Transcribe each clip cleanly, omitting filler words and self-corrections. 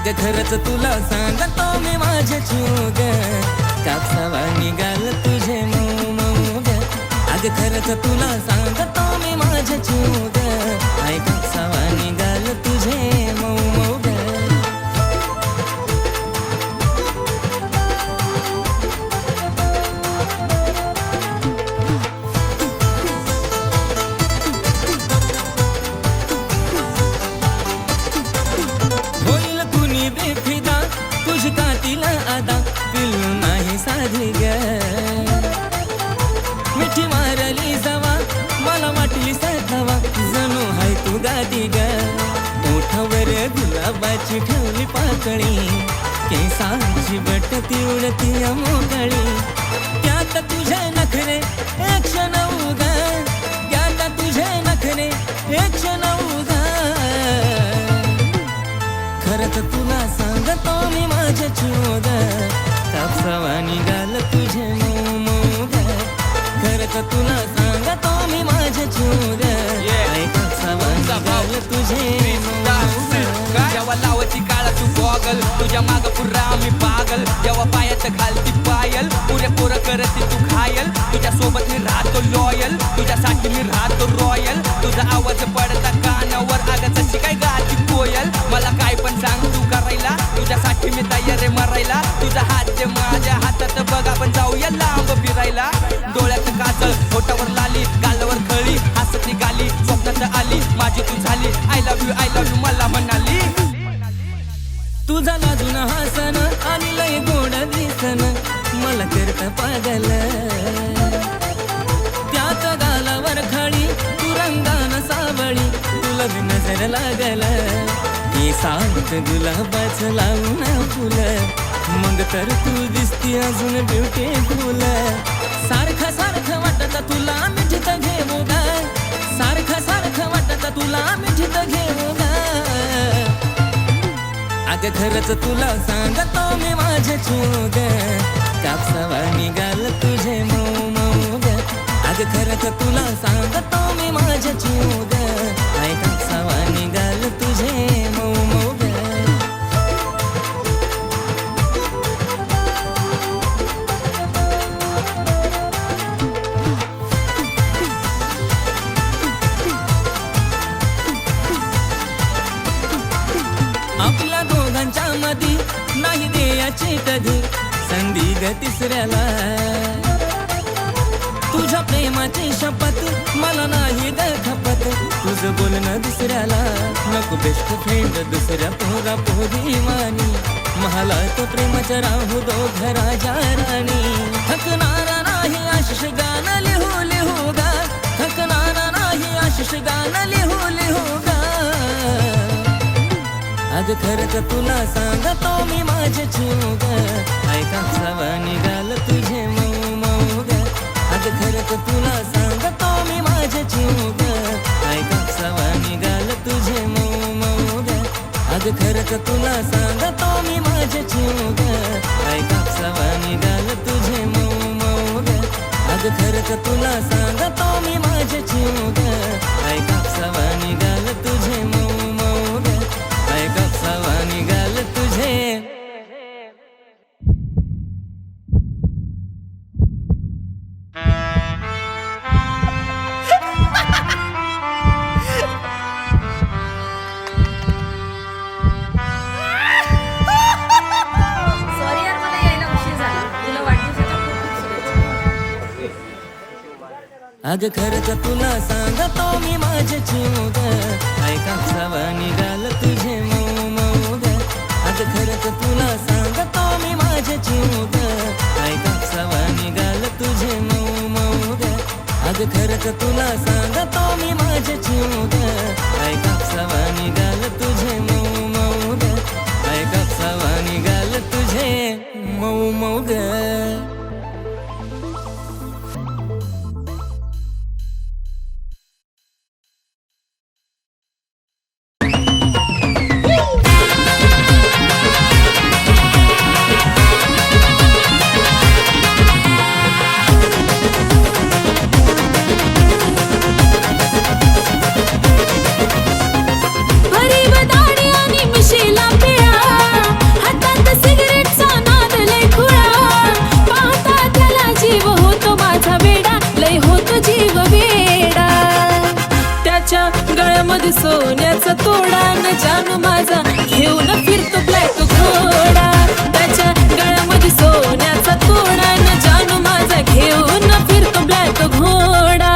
अगं खरंच तुला सांगतो मी माझ्या चूग कापसावा निघाल तुझे मऊ मऊ ग अगं खरंच तुला सांगतो मी माझ्या चूग आई कापसावा निघाल तुझे मऊ मऊ ग बेफिदा तुझ कातीला आदा पिल्लू नाही साधी ग मिठी मारली जावा मला वाटली साधावा जणू हाय तू गादी ग ओठावर गुलाबाची ठेवली पाकळी केसांची बट ती उडती मोकळी त्यात तुझे नखरे एक क्षण उगा त्यात तुझे नखरे एक क्षण उगा खरंच तुला सांगतो मी माझ्या चूग कापसावा निघाल तुझे मऊ मऊ ग खरंच तुला सांगतो मी माझ्या चूग कापसावा निघाल तुझे जेव्हा लावायची काळा तू गॉगल तुझ्या माग पुरा मी पागल जेव्हा पायात घालती पायल पुरे पोरं करते तू घायल तुझ्या सोबत मी राहतो लॉयल तुझ्यासाठी मी राहतो रॉयल तुझा आवाज पडता कानावर अगं तशी काय गाती कोयल मला काय पण सांग तू करायला तुझ्यासाठी मी तयार आहे मरायला तुझा हात ते माझ्या हातात बघ आपण जाऊया लांब फिरायला डोळ्यात काजळ होटावर लाली गालावर खळी हसती गाली स्वप्नात आली माझी तू झाली आय लव्ह यू मला म्हणाली तुझा लाजून हसन आणि लय गोड दिसन मला करता पागल त्यात गालावर खळी तू रंगान सावळी तुला नजर लागल हे सांगत गुलाबाच लावून फुलं मग तर तू दिसती अजून ब्युटीफुल सारखं सारखं वाटत तुला मिठीत घेऊ ग सारखं सारखं वाटत तुला मिठीत घेऊ ग अगं खरंच तुला सांगतो मी माझ्या चूग कापसावा निघाल तुझे मऊ मऊ ग अगं खरंच तुला सांगतो मी माझ्या चूग आई कापसावा निघाल तुझे मऊ मऊ ग आपल्या दोघांच्या मधी नाही द्यायची कधी संधी ग तिसऱ्याला तुझ्या प्रेमाची शपथ मला नाही ग खपत तुझं बोलणं दुसऱ्याला नको बेस्ट फ्रेंड दुसऱ्या पोरा पोरीवानी मला तो प्रेमाच्या राहू दो घराच्या राणी थकणारा नाही आशिष गाणं लिहू लिहू गा थकणारा नाही आशिष गाणं लिहू लिहू गा अगं खरंच तुला सांगतो मी माझ्या चूग आई कापसावा निघाल तुझे मऊ मऊ ग अगं खरंच तुला सांगतो मी माझ्या चूग आई कापसावा निघाल तुझे मऊ मऊ ग अगं खरंच तुला सांगतो मी माझ्या चूग आई कापसावा निघाल तुझे मऊ मऊ ग अगं खरंच तुला सांगतो मी माझ्या चूग आई कापसावा निघाल तुझे मऊ मऊ ग आई कापसावा निघाल तुझे सॉरी यार मला यायला उशीर झाला तुला वाढदिवसाच्या खूप शुभेच्छा अगं खरंच तुला सांगतो मी माझ्या चूग आई कापसावा निघाल तुझे मऊ मऊ ग अगं खरंच तुला सांगतो मी माझ्या चूग आई कापसावा निघाल तुझे मऊ मऊ ग अगं खरंच तुला सांगतो मी माझ्या चूग आई कापसावा निघाल तुझे मऊ मऊ ग आई कापसावा निघाल तुझे मऊ मऊ ग गळ्यामध्ये सोन्याचा तोडा न जानू माझा घेऊन फिरतो ब्लॅक घोडा. त्याच्या गळ्यामध्ये सोन्याचा तोडा न जानू माझा घेऊन फिरतो ब्लॅक घोडा.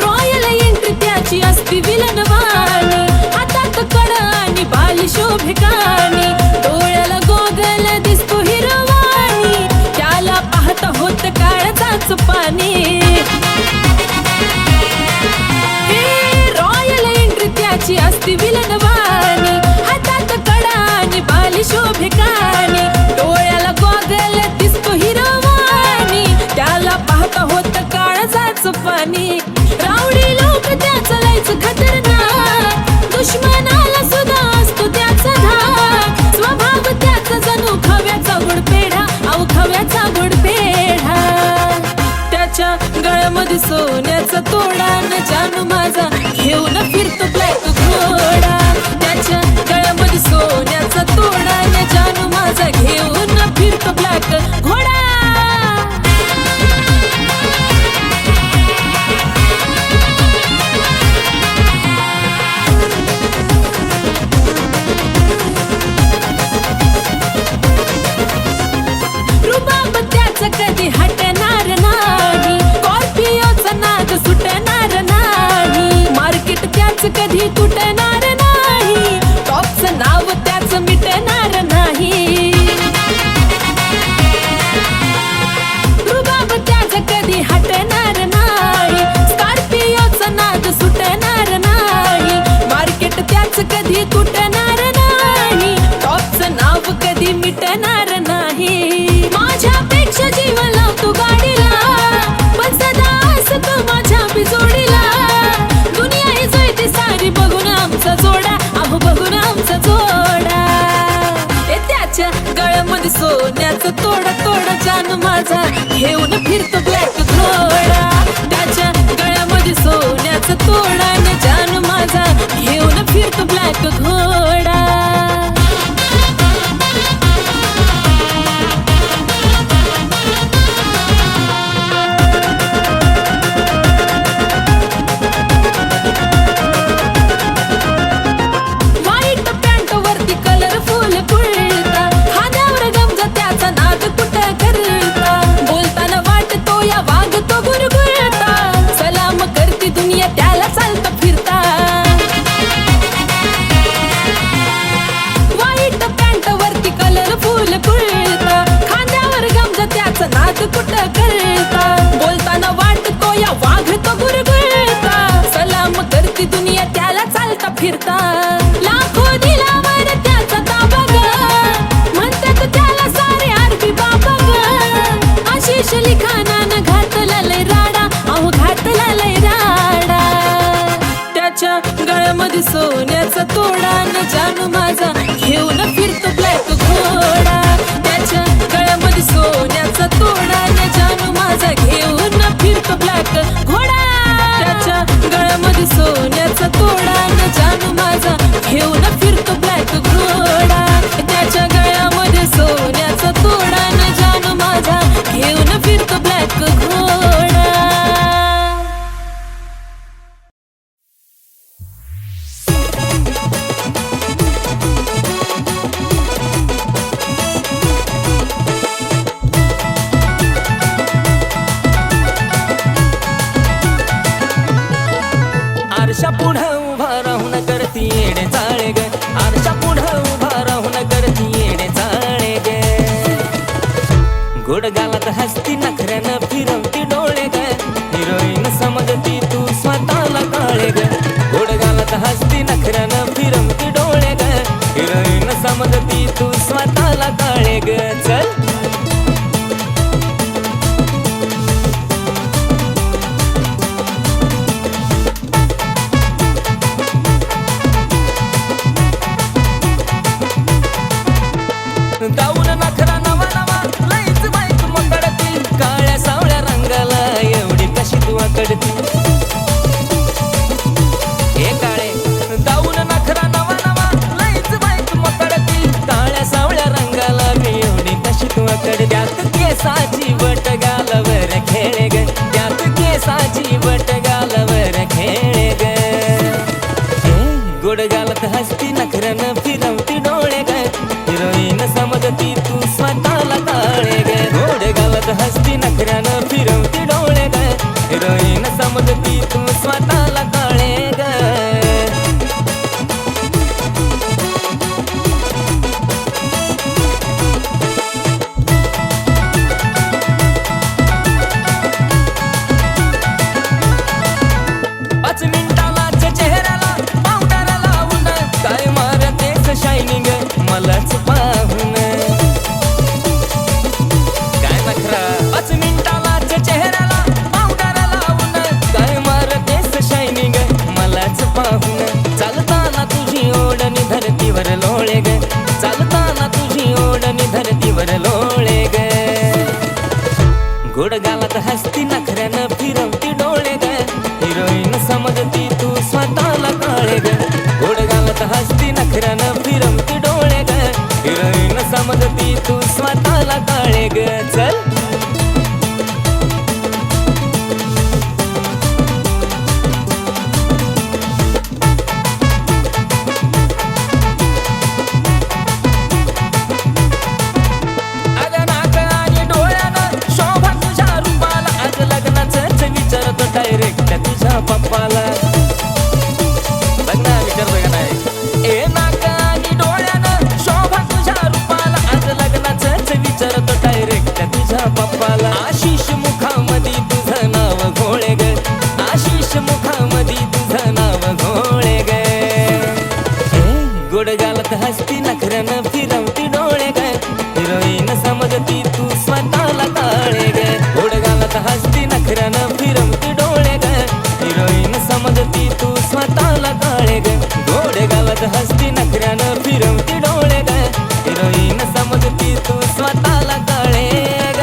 रॉयल एंट्री त्याची असती विलनवाणी, हातात कडा आणि बाली शोभिकानी, डोळ्याला गोगल दिसतो हिरवाणी, त्याला पाहता होत काळजाच पाणी. रॉयल एंट्री त्याची असती विलनवाणी, हातात कडा आणि बाली शोभिकानी, डोळ्याला गोगल दिसतो हिरवाणी, त्याला पाहता होत काळजाच पाणी. रावडी लोक त्याचं लयच खतरनाक, दुश्मनाला सुद्धा असतो त्याचा धाक, स्वभाव त्याचा जणू खव्याचा गुडपेढा, अहो खव्याचा गुडपेढा. त्याच्या गळ्यामध्ये सोन्याचा तोडा न जानू माझा घेऊन फिरतो ब्लॅक घोडा. त्याच्या गळ्यामध्ये सोन्याचा तोडा न जानू माझा घेऊन फिरतो ब्लॅक घोडा. रुबाब त्याचा कधी हटणार नाही, स्कॉर्पिओचा नाद सुटणार नाही, मार्केट त्याच कधी तुटणार नाही, टॉपचं नाव त्याच मिटणार नाही. रुबाब त्याचा कधी हटणार नाही, स्कॉर्पिओचा नाद सुटणार नाही, मार्केट त्याच कधी तुटणार नाही, टॉपचं नाव कधी मिटणार नाही. माझ्यापेक्षा जीव लावतो गाडीला, पण सदा असतो माझ्या बिजोडीला, दुनिया ही जळते सारी बघून आमचा जोडा, अहो बघून आमचा जोडा. त्याच्या गळ्यामध्ये सोन्याचा तोडा तोडा जानू माझा घेऊन फिरतो ब्लॅक घोडा. त्याच्या गळ्यामध्ये सोन्याचा तोडा न जानू माझा घेऊन फिरतो ब्लॅक घोडा. व्हाईट पॅन्ट वरती कलरफुल कुर्ता, खांद्यावर गमजा त्याचा नाद कुठं करता, बोलताना वाटतो या वागतो गुरगुरता, सलाम करती दुनिया त्याला चालता फिरता. व्हाईट पॅन्ट वरती कलरफुल कुर्ता, खांद्यावर गमजा त्याचा नाद कुठं करता, बोलताना वाटतो या वागतो गुरगुरता, सलाम करती दुनिया त्याला चालता फिरता. लाखो दिलावर त्याचा ताबा ग, म्हणतात त्याला सारे आरबी बाबा ग, आशिष लिखाणानं घातला लय राडा, अहो घातला लय राडा. त्याच्या गळ्यामध्ये सोन्याचा तोडा न जानू माझा घेऊन फिरतो ब्लॅक घोडा. त्याच्या गळ्यामध्ये सोन्याचा तोडा न जानू माझा घेऊन फिरतो ब्लॅक घोडा. त्याच्या गळ्यामध्ये सोन्याचा तोडा न जानू माझा घेऊन फिरतो ब्लॅक घोडा. त्याच्या गळ्यामध्ये सोन्याचा तोडा न जानू माझा घेऊन फिरतो ब्लॅक घोडा. आरशा पुढं उभा राहून करती येडे चाळे ग, आरशा पुढं उभा राहून करती येडे चाळे ग. गोड गालात हसती नखऱ्यानं फिरवती डोळे ग, हिरोईन समजती तू स्वतःला काळे ग. गोड गालात हसती नखऱ्यानं फिरवती डोळे ग, हिरोईन समजती तू स्वतःला काळे ग. चल हसती नखऱ्यानं फिरवती डोळे ग हिरोईन समजती तू स्वतःला काळे ग गोड गालात हसती नखऱ्यानं फिरवती डोळे ग हिरोईन समजती तू स्वतःला काळे ग शायनिंग मलाच पाहून काय नखरा 5 मिनिटालाच चेहऱ्याला पावडर लावून काय मारतेस शायनिंग मलाच पाहून चालताना तुझी ओढणी धरतीवर लोळे ग चालताना तुझी ओढणी धरतीवर लोळे ग गोड गालात हसती नखऱ्यानं फिरवती डोळे ग हिरोईन समजती तू स्वतःला काळे ग गोड गालात हसती नखऱ्यानं फिरवती डोळे ग हिरोईन समजती तू स्वतःला काळे ग चल डायरेक्ट तुझ्या पप्पाला लग्न विचारतोय का नाही ए नाक आणि डोळ्यानं शोभा तुझ्या रूपाला आज लग्नाचंच विचारतो डायरेक्ट तुझ्या पप्पाला आशिष मुखामध्ये तुझं नाव घोळे ग आशिष मुखामध्ये तुझं नाव घोळे ग गोड गालात हसती नखऱ्यानं फिरवती डोळे ग हिरोईन समजती तू स्वतःला काळे ग गोड गालात हसती नखऱ्यानं फिरवती डोळे ग हिरोईन समजती तू स्वतःला काळे ग गोड गालात हसती नखऱ्यानं फिरवती डोळे ग हिरोईन समजती तू स्वतःला काळे ग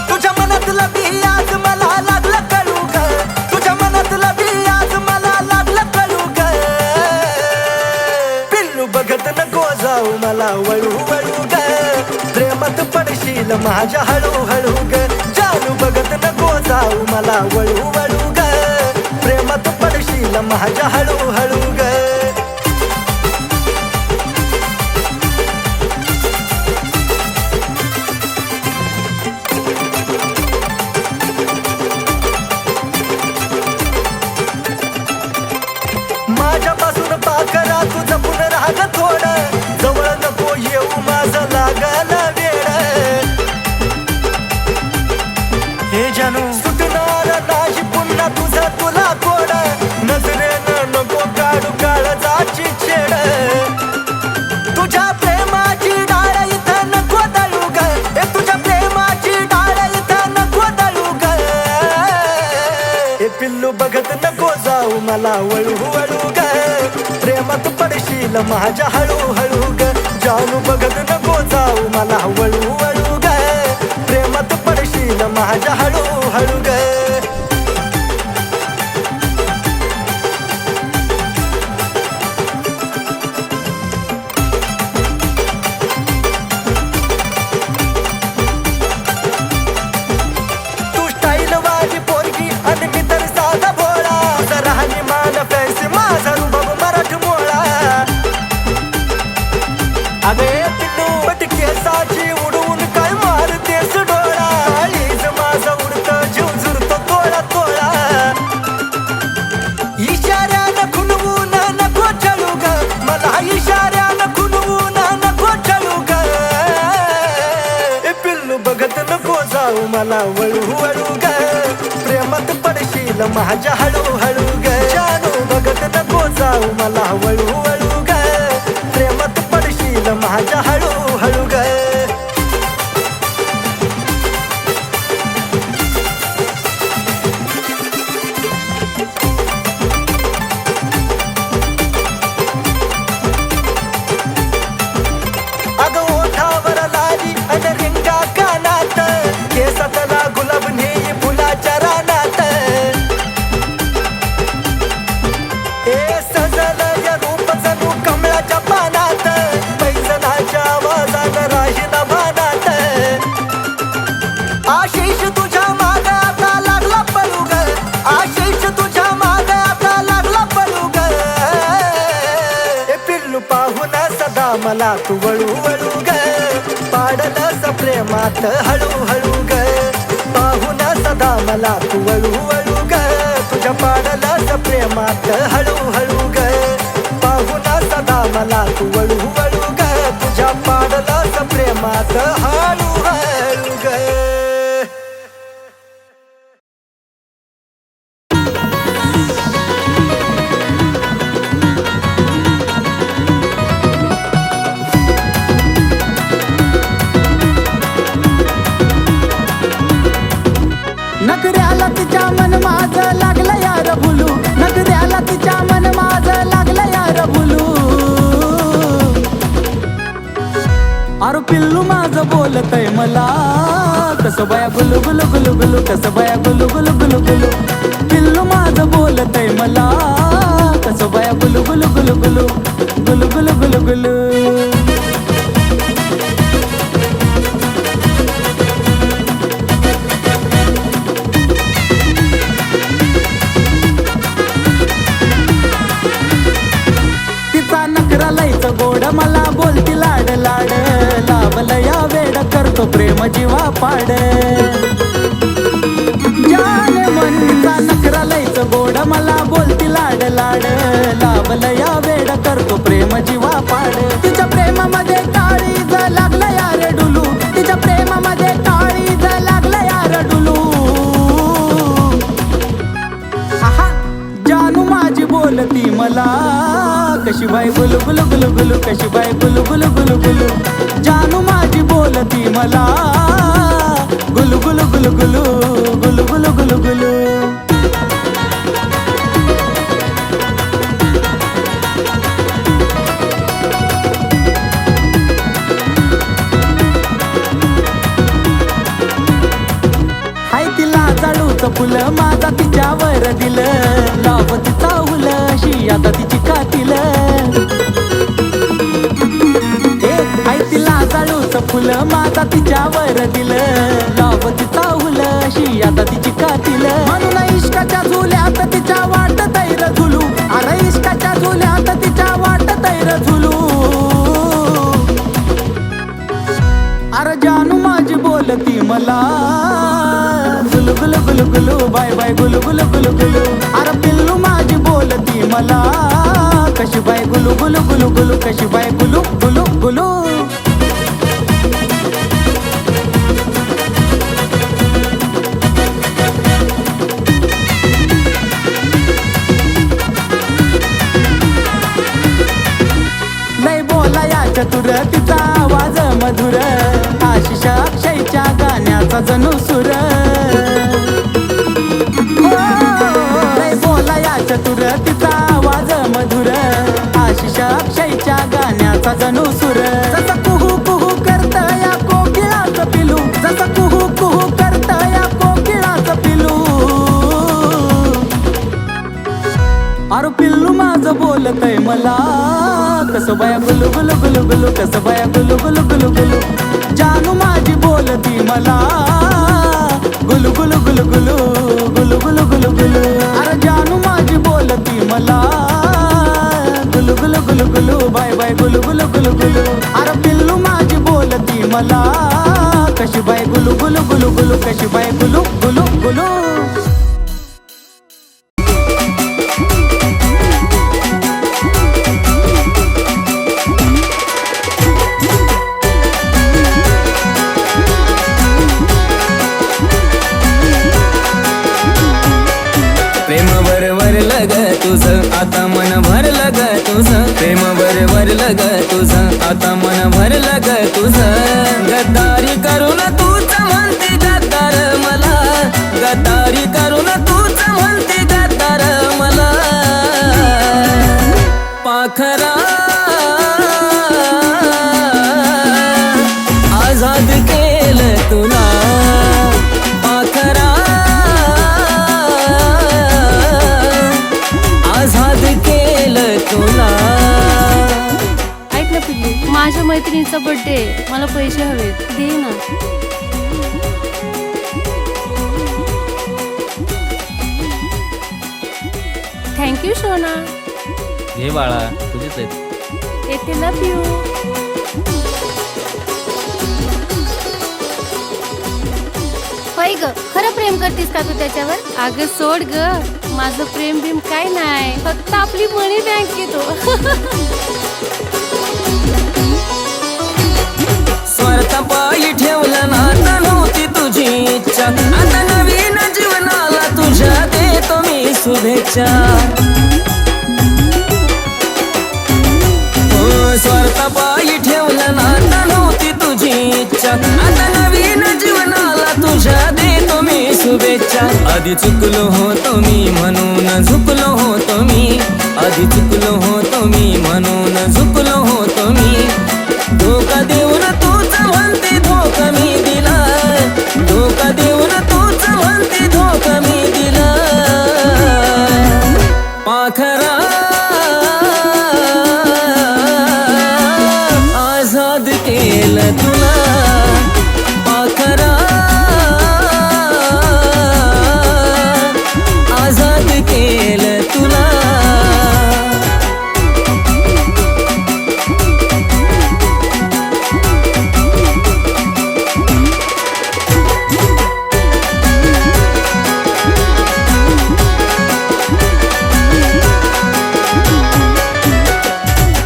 तुझ्या मनातला बी आज मला लागलं कळू ग तुझ्या मनातला बी आज मला लागलं कळू ग पिल्लू बघत नको जाऊ मला वळू वळू ग प्रेमात पडशील माझ्या हळू हळू ग जानू बघत नको जाऊ मला वळू वळू ग प्रेमात पडशील माझ्या हळू हळू ग माझ्यापासून पाकरा तुझं पुनराग थोडं जवळ नको येऊ माझं लागल वेळ हे जानू सुटणार नाही पुन्हा तुझं तुला कोड नजरेनं नको काढू काळजाची छेड तुझ्या प्रेमाची डाळ इथं नको दळू ग ए तुझ्या प्रेमाची डाळ इथं नको दळू ग ए पिल्लू बघत नको जाऊ मला वळू वळू ग प्रेमात पडशील माझ्या हळू हळू ग जानू बघत नको जाऊ मला वळू वळू ग प्रेमात पडशील माझ्या हळू हळू ग तू स्टाईल वाली पोरगी आणि मी तर साधा भोळा जरा मान फॅन्सी माझा रुबाब मराठमोळा अगे पिल्लू पटकेसाची उडवून काय मारतेस डोळा आलीच माझा उडतं जीव जुरतो तोळा तोळा इशाऱ्यानं खुनवून नको चळू ग मला इशाऱ्यानं खुनवून नको चळू ग ए पिल्लू बघत नको जाऊ मला वळू वळू ग प्रेमात पडशील माझ्या हळू हळू ग जानू बघत नको जाऊ मला वळू वळू ग प्रेमात पडशील माझ्या हळू हळू ग अगं ओठावर लाली आणि रिंगा कानात केसातला गुलाब नेई फुलाच्या रानात ए सजल या रूप जणू कमळाच्या पानात पैजनाच्या आशिष तुझ्या मागे आता लागला पळू ग आशिष तुझ्या मागे आता लागला पळू ग ए पिल्लू पाहून सदा मला तू वळू वळू ग पाडलंस प्रेमात हळू हळू ग पाहून सदा मला तू वळू वळू ग तुझ्या पाडलंस प्रेमात हळू हळू ग पाहून सदा मला तू वळू वळू ग तुझ्या पाडलंस प्रेमात हळू हळू ग नखऱ्याला तिच्या मन माझं लागलं यार भुलू नखऱ्याला तिच्या मन माझं लागलं यार भुलू अरे पिल्लू माझं बोलतय मला कसं बाया गुलू गुलू गुलू गुलू कसं बाया गुलू गुलू गुलू गुलू पिल्लू माझं बोलतय मला कसं बाया गुलू गुलू गुलू गुलू गुलू गुलू गुलू गुलू गोड मला बोलती लाड लाड लावलं या वेड करतो प्रेम जीवा पाड जान मनचा नखरा लयच गोड मला बोलती लाड लाड लावलं या वेड करतो प्रेम जीवा पाड तिच्या प्रेमामध्ये काळीज लागलं यार डुलू तिच्या प्रेमामध्ये काळीज लागलं यार डुलू आहा जानू माझी बोलती मला कशी बाई गुलू गुलू गुलू गुलू कशी बाई गुलू गुलू गुलू गुलू जानू माझी बोलती मला गुलू गुलू गुलू गुलू गुलू गुलू गुलू गुलू हाय तिला जाळूचं फुलं माझा तिच्यावर दिलं लावत चावलं अशी आता तिची कातील हाय तिला जाळूचं फुलं माझा तिच्यावर दिलं लावत चावलं अशी आता तिची कातील म्हणून इश्काच्या झुल्यात तिच्या वाट तैर झुलू अरे इश्काच्या झुल्यात तिच्या वाट तैर झुलू अरे जानू माझी बोलती मला गुलू गुलू गुलू गुलू बाय बाय गुलू गुलू गुलू गुलू अरे पिल्लू माझी बोलती मला कशी बाय गुलू गुलू गुलू गुलू कशी बाय गुलू गुलू गुलू लय बोला या चतुर तिचा आवाज मधुर आशिष अक्षयच्या गाण्याचा जणू सुर लय बोला या चतुर तिचा आवाज मधुर आशिष अक्षयच्या गाण्याचा जणू सुर जसं कुहू कुहू करत या कोकिळाचं पिलू जसं कुहू कुहू करत या कोकिळाचं पिलू अरे पिल्लू माझं बोलतय मला कसं बाया गुलू गुलू गुलू गुलू कसं बाया गुलू गुलू गुलू गुलू जानू माझी बोलती मला गुलू गुलू गुलू गुलू गुलू गुलू गुलू गुलू अरे जानू माझी बोलती मला गुलू गुलू गुलू गुलू बाय बाय गुलू गुलू गुलू गुलू अरे पिल्लू माझी बोलती मला कशी बाय गुलू गुलू गुलू गुलू कशी बाय गुलू गुलू गुलू तुझं आता मन भरलं ग तुझं प्रेम भरलं ग तुझं आता मन भरलं ग तुझं गद्दारी करून तूच म्हणते गद्दार मला गद्दारी करून तूच म्हणते गद्दार मला पाखरा आझाद केलं तुला पाखरा आझाद केलं तुला. ऐक ना पिल्लू, माझ्या मैत्रिणीचा बर्थडे, मला पैसे हवेत, दे ना. थँक्यू शोना. घे बाळा, तुझेच आहेत. येते लव यू. होय ग, खरं प्रेम करतीस का तू त्याच्यावर? अगं सोड ग, माझं प्रेम बिम काय नाही, फक्त आपली मनी बँक येतो. स्वार्थापायी ठेवलं नातं नव्हती तुझी इच्छा, आता नवीन जीवनाला तुझ्या देतो मी शुभेच्छा. हो, स्वार्थापायी ठेवलं नातं नव्हती तुझी इच्छा, आता नवीन जीवनाला तुझ्या देतो मी शुभेच्छा. आधी चुकलो होतो मी म्हणून झुकलो होतो मी, आधी चुकलो होतो मी म्हणून झुकलो होतो मी. धोका देऊन तूच म्हणते धोका मी दिला, धोका देऊन तूच म्हणते धोका मी दिला. पाखरा आझाद केलं तुला, पाखरा आझाद केलं तुला.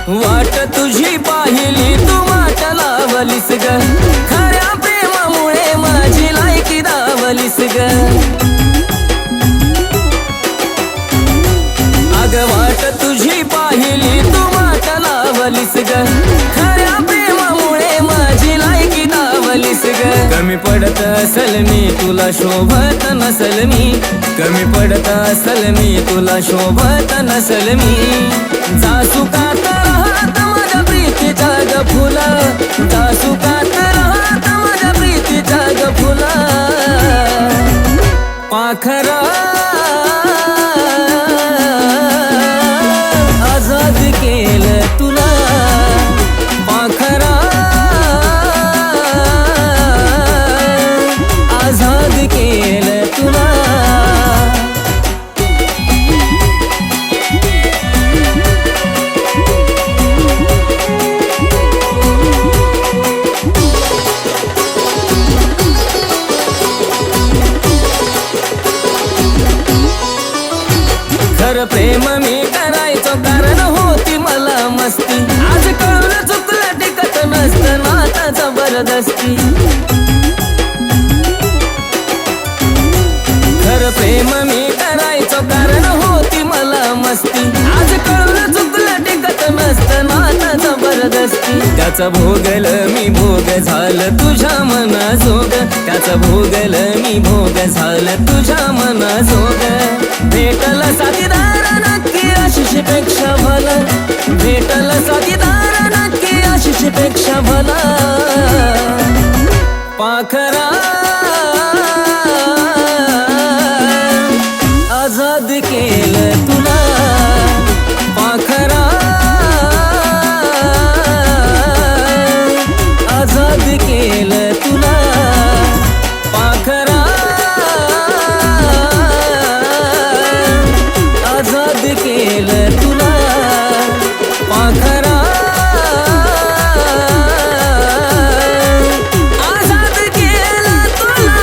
वाट तुझी पाहिली तू वाट लावलीस ग, खऱ्या प्रेमामुळे माझी लायकी दावलीस ग. अग वाट तुझी पाहिली तू वाट लावलीस ग, खऱ्या प्रेमामुळे माझी लायकी दावलीस ग. कमी पडत असल मी तुला शोभत नसल मी, कमी पडत असल मी तुला शोभत नसल मी. जासुकात राहत माझ्या प्रीतीच्या ग फुला, जासुकात राहत माझ्या प्रीतीच्या ग फुला. पाखरा आझाद केलं तुला, पाखरा आझाद केलं तुला. खरं प्रेम मी करायचो कारण होती मला मस्ती, आज कळलं चुकलं टिकत नसतं नाता जबरदस्ती. खरं प्रेम मी करायचो कारण होती मला मस्ती, आज कळलं चुकलं टिकत नसतं नाता जबरदस्ती. त्याचा भोगल मी भोग झालं तुझ्या मनाजोग, त्याचा भोगल मी भोग झालं तुझ्या मनाजोग. भेटल साथीदार नक्की आशिष पेक्षा भला, भेटल साथीदार नक्की आशिष पेक्षा भला. पाखरा आझाद केलं तुला, पाखरा आझाद केलं तुला, पाखरा आझाद केलं तुला, पाखरा आझाद केलं तुला.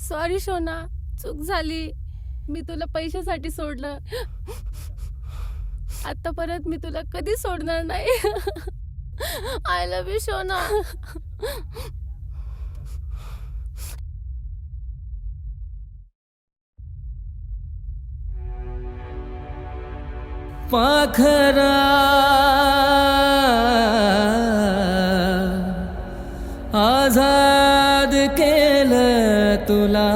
सॉरी शोना, चूक झाली. मी तुला पैशासाठी सोडलं, आता परत मी तुला कधी सोडणार नाही. आय लव्ह यू शोना. पाखरा आझाद केलं तुला.